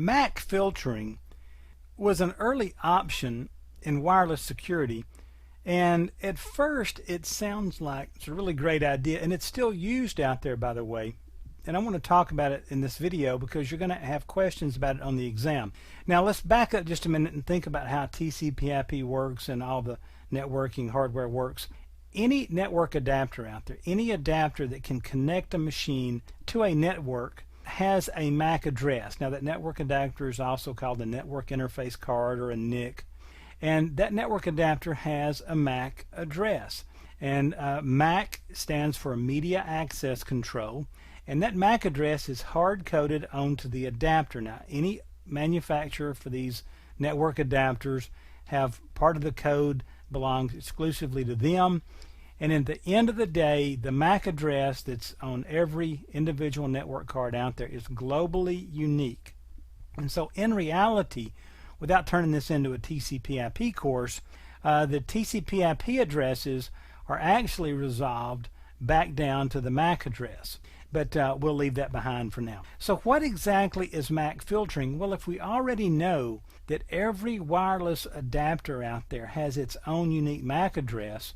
MAC filtering was an early option in wireless security, and at first it sounds like it's a really great idea, and it's still used out there, by the way. And I want to talk about it in this video because you're going to have questions about it on the exam. Now let's back up just a minute and think about how TCP/IP works and all the networking hardware works. Any network adapter out there, any adapter that can connect a machine to a network, has a MAC address. Now that network adapter is also called a network interface card, or a NIC, and that network adapter has a MAC address. And MAC stands for Media Access Control, and that MAC address is hard-coded onto the adapter. Now any manufacturer for these network adapters have part of the code belongs exclusively to them, and at the end of the day, the MAC address that's on every individual network card out there is globally unique. And so in reality, without turning this into a TCP/IP course, the TCP/IP addresses are actually resolved back down to the MAC address. But we'll leave that behind for now. So what exactly is MAC filtering? Well, if we already know that every wireless adapter out there has its own unique MAC address,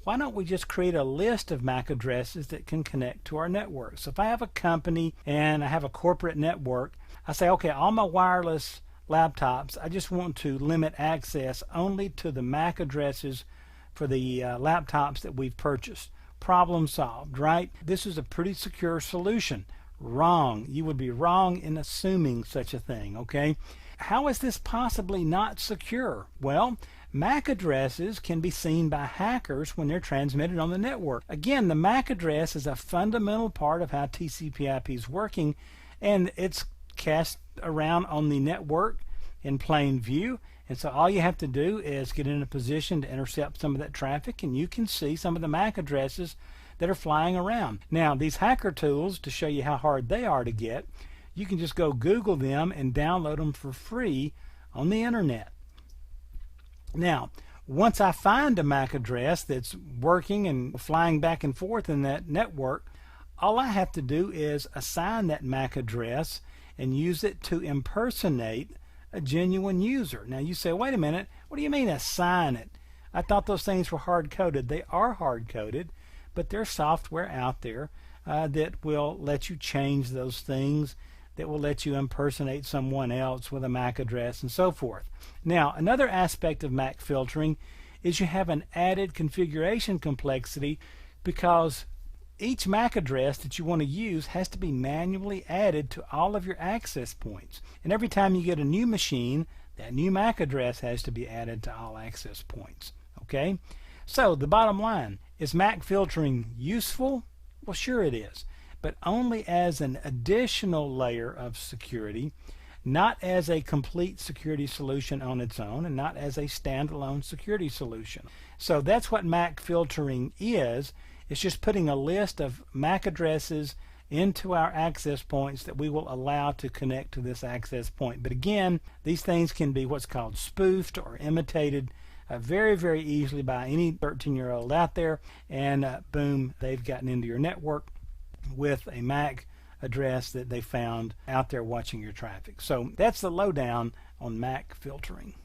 why don't we just create a list of MAC addresses that can connect to our network? So if I have a company and I have a corporate network, I say, okay, all my wireless laptops, I just want to limit access only to the MAC addresses for the laptops that we've purchased. Problem solved, right? This is a pretty secure solution. Wrong. You would be wrong in assuming such a thing, okay? How is this possibly not secure? Well, MAC addresses can be seen by hackers when they're transmitted on the network. Again, the MAC address is a fundamental part of how TCP/IP is working, and it's cast around on the network in plain view. And so all you have to do is get in a position to intercept some of that traffic, and you can see some of the MAC addresses that are flying around. Now, these hacker tools, to show you how hard they are to get, you can just go Google them and download them for free on the internet. Now, once I find a MAC address that's working and flying back and forth in that network, all I have to do is assign that MAC address and use it to impersonate a genuine user. Now you say, wait a minute, what do you mean assign it? I thought those things were hard-coded. They are hard-coded, but there's software out there that will let you change those things, that will let you impersonate someone else with a MAC address and so forth. Now, another aspect of MAC filtering is you have an added configuration complexity, because each MAC address that you want to use has to be manually added to all of your access points. And every time you get a new machine, that new MAC address has to be added to all access points. Okay? So the bottom line, is MAC filtering useful? Well, sure it is, but only as an additional layer of security, not as a complete security solution on its own, and not as a standalone security solution. So that's what MAC filtering is. It's just putting a list of MAC addresses into our access points that we will allow to connect to this access point. But again, these things can be what's called spoofed or imitated very, very easily by any 13-year-old out there, and boom, they've gotten into your network with a MAC address that they found out there watching your traffic. So that's the lowdown on MAC filtering.